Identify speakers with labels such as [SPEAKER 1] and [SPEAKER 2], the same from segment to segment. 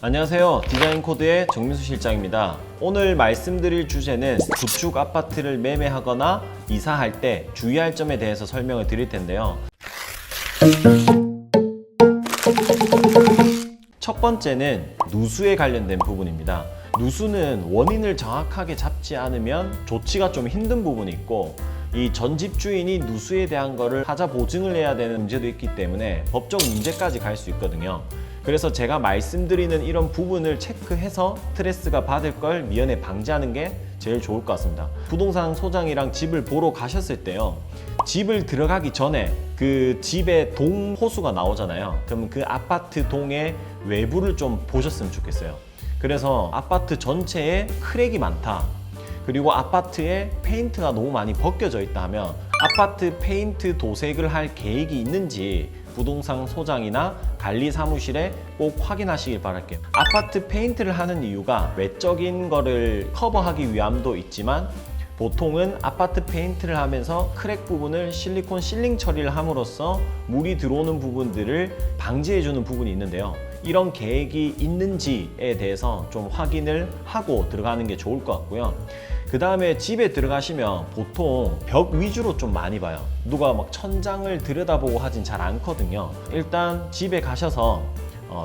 [SPEAKER 1] 안녕하세요. 디자인코드의 정민수 실장입니다. 오늘 말씀드릴 주제는 구축 아파트를 매매하거나 이사할 때 주의할 점에 대해서 설명을 드릴 텐데요. 첫 번째는 누수에 관련된 부분입니다. 누수는 원인을 정확하게 잡지 않으면 조치가 좀 힘든 부분이 있고, 이 전 집주인이 누수에 대한 거를 하자 보증을 해야 되는 문제도 있기 때문에 법적 문제까지 갈 수 있거든요. 그래서 제가 말씀드리는 이런 부분을 체크해서 스트레스가 받을 걸 미연에 방지하는 게 제일 좋을 것 같습니다. 부동산 소장이랑 집을 보러 가셨을 때요, 집을 들어가기 전에 그 집의 동 호수가 나오잖아요. 그러면 그 아파트 동의 외부를 좀 보셨으면 좋겠어요. 그래서 아파트 전체에 크랙이 많다, 그리고 아파트에 페인트가 너무 많이 벗겨져 있다 하면 아파트 페인트 도색을 할 계획이 있는지 부동산 소장이나 관리 사무실에 꼭 확인하시길 바랄게요. 아파트 페인트를 하는 이유가 외적인 거를 커버하기 위함도 있지만, 보통은 아파트 페인트를 하면서 크랙 부분을 실리콘 실링 처리를 함으로써 물이 들어오는 부분들을 방지해주는 부분이 있는데요. 이런 계획이 있는지에 대해서 좀 확인을 하고 들어가는 게 좋을 것 같고요. 그 다음에 집에 들어가시면 보통 벽 위주로 좀 많이 봐요. 누가 막 천장을 들여다보고 하진 잘 않거든요. 일단 집에 가셔서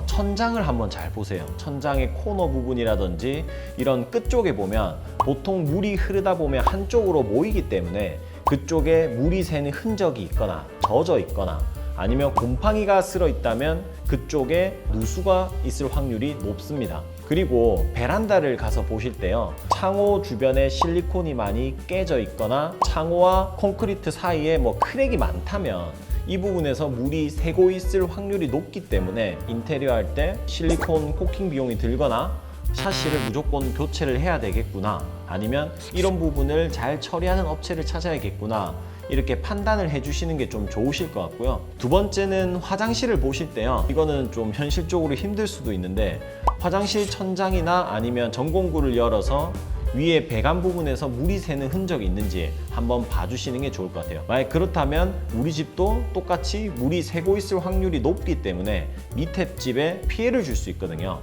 [SPEAKER 1] 천장을 한번 잘 보세요. 천장의 코너 부분이라든지 이런 끝쪽에 보면 보통 물이 흐르다 보면 한쪽으로 모이기 때문에 그쪽에 물이 새는 흔적이 있거나 젖어 있거나 아니면 곰팡이가 쓸어 있다면 그쪽에 누수가 있을 확률이 높습니다. 그리고 베란다를 가서 보실 때요, 창호 주변에 실리콘이 많이 깨져 있거나 창호와 콘크리트 사이에 크랙이 많다면 이 부분에서 물이 새고 있을 확률이 높기 때문에 인테리어 할 때 실리콘 코팅 비용이 들거나 샤시를 무조건 교체를 해야 되겠구나, 아니면 이런 부분을 잘 처리하는 업체를 찾아야겠구나, 이렇게 판단을 해주시는 게 좀 좋으실 것 같고요. 두 번째는 화장실을 보실 때요, 이거는 좀 현실적으로 힘들 수도 있는데 화장실 천장이나 아니면 전공구를 열어서 위에 배관 부분에서 물이 새는 흔적이 있는지 한번 봐주시는 게 좋을 것 같아요. 만약 그렇다면 우리 집도 똑같이 물이 새고 있을 확률이 높기 때문에 밑에 집에 피해를 줄 수 있거든요.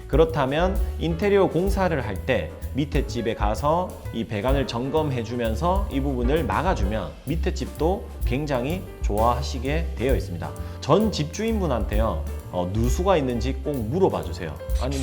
[SPEAKER 1] 그렇다면 인테리어 공사를 할 때 밑에 집에 가서 이 배관을 점검해 주면서 이 부분을 막아주면 밑에 집도 굉장히 좋아하시게 되어 있습니다. 전 집주인분한테요, 누수가 있는지 꼭 물어봐 주세요. 아니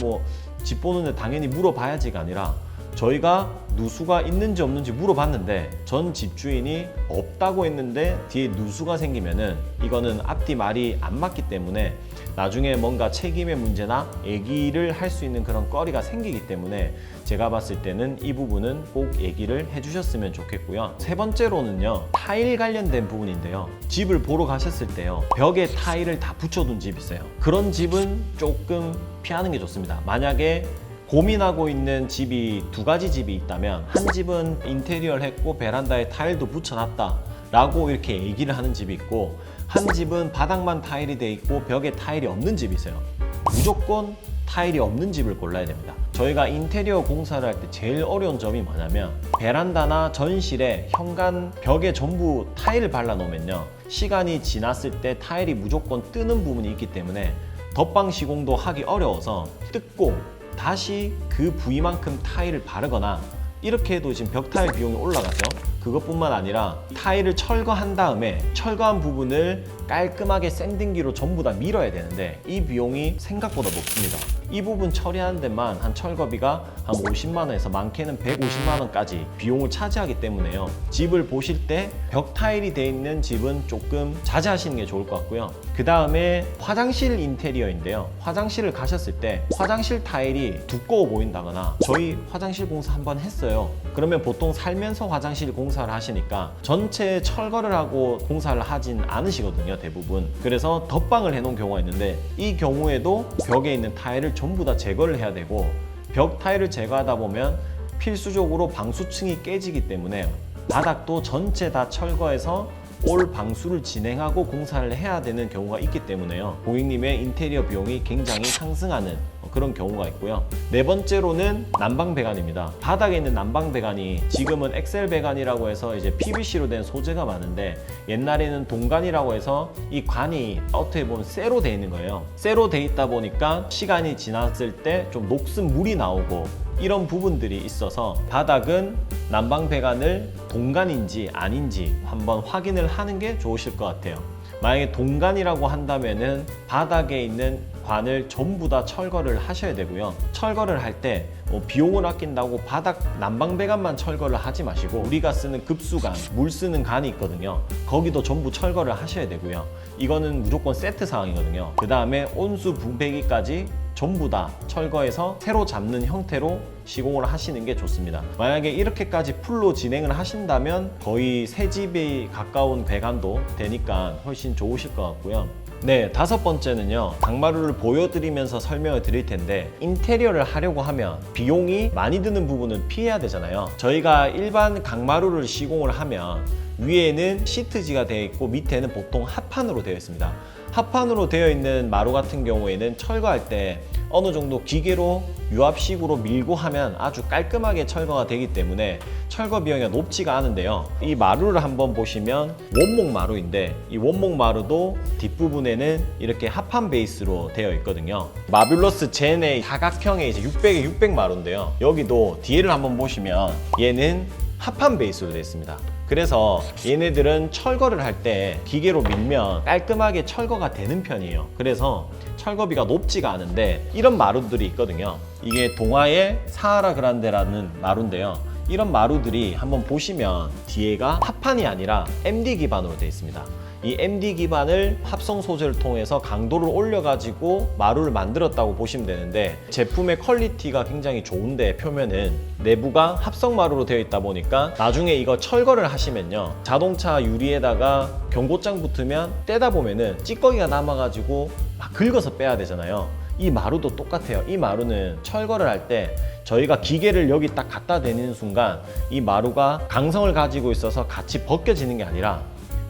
[SPEAKER 1] 집 보는데 당연히 물어봐야지가 아니라, 저희가 누수가 있는지 없는지 물어봤는데 전 집주인이 없다고 했는데 뒤에 누수가 생기면은 이거는 앞뒤 말이 안 맞기 때문에 나중에 뭔가 책임의 문제나 얘기를 할 수 있는 그런 거리가 생기기 때문에 제가 봤을 때는 이 부분은 꼭 얘기를 해주셨으면 좋겠고요. 세 번째로는요, 타일 관련된 부분인데요, 집을 보러 가셨을 때요, 벽에 타일을 다 붙여둔 집 있어요. 그런 집은 조금 피하는 게 좋습니다. 만약에 고민하고 있는 집이 두 가지 집이 있다면, 한 집은 인테리어를 했고 베란다에 타일도 붙여놨다 라고 이렇게 얘기를 하는 집이 있고, 한 집은 바닥만 타일이 돼 있고 벽에 타일이 없는 집이 있어요. 무조건 타일이 없는 집을 골라야 됩니다. 저희가 인테리어 공사를 할 때 제일 어려운 점이 뭐냐면, 베란다나 전실에 현관 벽에 전부 타일을 발라 놓으면요, 시간이 지났을 때 타일이 무조건 뜨는 부분이 있기 때문에 덧방 시공도 하기 어려워서 뜯고 다시 그 부위만큼 타일을 바르거나, 이렇게 해도 지금 벽 타일 비용이 올라가죠. 그것뿐만 아니라 타일을 철거한 다음에 철거한 부분을 깔끔하게 샌딩기로 전부 다 밀어야 되는데 이 비용이 생각보다 높습니다. 이 부분 처리하는 데만 한 철거비가 한 50만 원에서 많게는 150만 원까지 비용을 차지하기 때문에요, 집을 보실 때 벽 타일이 돼 있는 집은 조금 자제하시는 게 좋을 것 같고요. 그 다음에 화장실 인테리어인데요, 화장실을 가셨을 때 화장실 타일이 두꺼워 보인다거나, 저희 화장실 공사 한번 했어요. 그러면 보통 살면서 화장실 공사를 하시니까 전체 철거를 하고 공사를 하진 않으시거든요, 대부분. 그래서 덧방을 해놓은 경우가 있는데 이 경우에도 벽에 있는 타일을 전부 다 제거를 해야 되고, 벽 타일을 제거하다 보면 필수적으로 방수층이 깨지기 때문에 바닥도 전체 다 철거해서 올 방수를 진행하고 공사를 해야 되는 경우가 있기 때문에요, 고객님의 인테리어 비용이 굉장히 상승하는 그런 경우가 있고요. 네 번째로는 난방 배관입니다. 바닥에 있는 난방 배관이 지금은 엑셀 배관이라고 해서 이제 PVC로 된 소재가 많은데, 옛날에는 동관이라고 해서 이 관이 어떻게 보면 쇠로 돼 있는 거예요. 쇠로 돼 있다 보니까 시간이 지났을 때 좀 녹슨 물이 나오고 이런 부분들이 있어서 바닥은 난방 배관을 동관인지 아닌지 한번 확인을 하는 게 좋으실 것 같아요. 만약에 동관이라고 한다면은 바닥에 있는 관을 전부 다 철거를 하셔야 되고요. 철거를 할 때 비용을 아낀다고 바닥 난방 배관만 철거를 하지 마시고, 우리가 쓰는 급수관, 물 쓰는 관이 있거든요. 거기도 전부 철거를 하셔야 되고요. 이거는 무조건 세트 사항이거든요. 그 다음에 온수 분배기까지 전부 다 철거해서 새로 잡는 형태로 시공을 하시는 게 좋습니다. 만약에 이렇게까지 풀로 진행을 하신다면 거의 새 집에 가까운 배관도 되니까 훨씬 좋으실 것 같고요. 네, 다섯 번째는요, 강마루를 보여드리면서 설명을 드릴 텐데, 인테리어를 하려고 하면 비용이 많이 드는 부분은 피해야 되잖아요. 저희가 일반 강마루를 시공을 하면 위에는 시트지가 되어 있고 밑에는 보통 합판으로 되어 있습니다. 합판으로 되어 있는 마루 같은 경우에는 철거할 때 어느 정도 기계로 유압식으로 밀고 하면 아주 깔끔하게 철거가 되기 때문에 철거 비용이 높지가 않은데요. 이 마루를 한번 보시면 원목 마루인데, 이 원목 마루도 뒷부분에는 이렇게 합판 베이스로 되어 있거든요. 마뷸러스 젠의 사각형의 이제 600에 600 마루인데요. 여기도 뒤에를 한번 보시면 얘는 합판 베이스로 되어 있습니다. 그래서 얘네들은 철거를 할 때 기계로 밀면 깔끔하게 철거가 되는 편이에요. 그래서 철거비가 높지가 않은데, 이런 마루들이 있거든요. 이게 동아의 사하라 그란데라는 마루인데요. 이런 마루들이 한번 보시면 뒤에가 합판이 아니라 MD 기반으로 되어 있습니다. 이 MD 기반을 합성 소재를 통해서 강도를 올려가지고 마루를 만들었다고 보시면 되는데, 제품의 퀄리티가 굉장히 좋은데, 표면은 내부가 합성 마루로 되어 있다 보니까 나중에 이거 철거를 하시면요, 자동차 유리에다가 경고장 붙으면 떼다 보면은 찌꺼기가 남아가지고 막 긁어서 빼야 되잖아요. 이 마루도 똑같아요. 이 마루는 철거를 할 때 저희가 기계를 여기 딱 갖다 대는 순간 이 마루가 강성을 가지고 있어서 같이 벗겨지는 게 아니라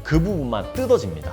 [SPEAKER 1] 그 부분만 뜯어집니다.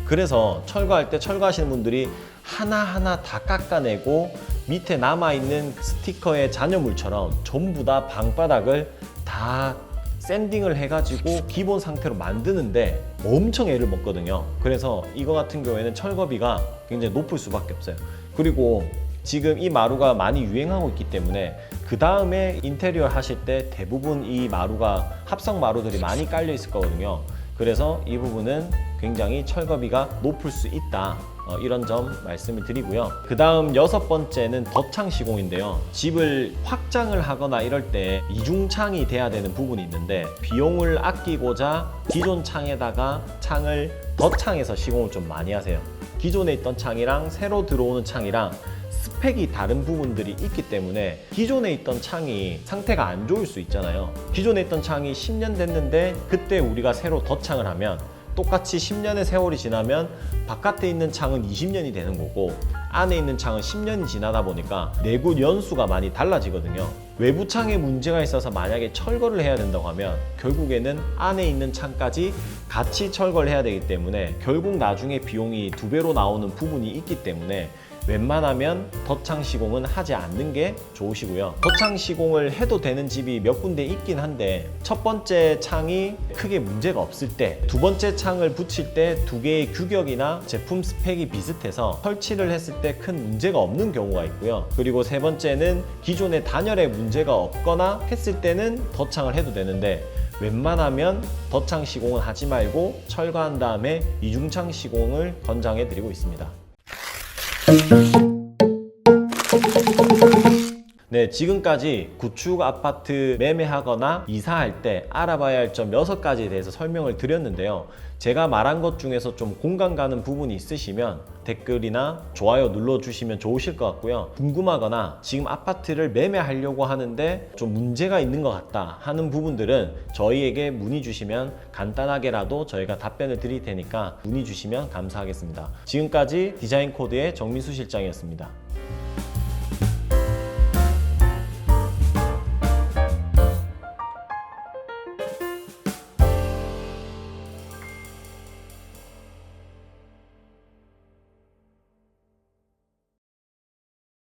[SPEAKER 1] 그래서 철거할 때 철거하시는 분들이 하나하나 다 깎아내고 밑에 남아있는 스티커의 잔여물처럼 전부 다 방바닥을 다 샌딩을 해가지고 기본 상태로 만드는데 엄청 애를 먹거든요. 그래서 이거 같은 경우에는 철거비가 굉장히 높을 수밖에 없어요. 그리고 지금 이 마루가 많이 유행하고 있기 때문에 그 다음에 인테리어 하실 때 대부분 이 마루가 합성 마루들이 많이 깔려 있을 거거든요. 그래서 이 부분은 굉장히 철거비가 높을 수 있다, 이런 점 말씀을 드리고요. 그 다음 여섯 번째는 덧창 시공인데요. 집을 확장을 하거나 이럴 때 이중창이 돼야 되는 부분이 있는데, 비용을 아끼고자 기존 창에다가 창을 덧창해서 시공을 좀 많이 하세요. 기존에 있던 창이랑 새로 들어오는 창이랑 스펙이 다른 부분들이 있기 때문에 기존에 있던 창이 상태가 안 좋을 수 있잖아요. 기존에 있던 창이 10년 됐는데 그때 우리가 새로 덧창을 하면 똑같이 10년의 세월이 지나면 바깥에 있는 창은 20년이 되는 거고 안에 있는 창은 10년이 지나다 보니까 내구 연수가 많이 달라지거든요. 외부 창에 문제가 있어서 만약에 철거를 해야 된다고 하면 결국에는 안에 있는 창까지 같이 철거를 해야 되기 때문에 결국 나중에 비용이 2배로 나오는 부분이 있기 때문에 웬만하면 덧창 시공은 하지 않는 게 좋으시고요. 덧창 시공을 해도 되는 집이 몇 군데 있긴 한데, 첫 번째 창이 크게 문제가 없을 때, 두 번째 창을 붙일 때 두 개의 규격이나 제품 스펙이 비슷해서 설치를 했을 때 큰 문제가 없는 경우가 있고요. 그리고 세 번째는 기존의 단열에 문제가 없거나 했을 때는 덧창을 해도 되는데, 웬만하면 덧창 시공은 하지 말고 철거한 다음에 이중창 시공을 권장해 드리고 있습니다. 네, 지금까지 구축 아파트 매매하거나 이사할 때 알아봐야 할 점 6가지에 대해서 설명을 드렸는데요. 제가 말한 것 중에서 좀 공감 가는 부분이 있으시면 댓글이나 좋아요 눌러주시면 좋으실 것 같고요. 궁금하거나 지금 아파트를 매매하려고 하는데 좀 문제가 있는 것 같다 하는 부분들은 저희에게 문의 주시면 간단하게라도 저희가 답변을 드릴 테니까 문의 주시면 감사하겠습니다. 지금까지 디자인코드의 정민수 실장이었습니다.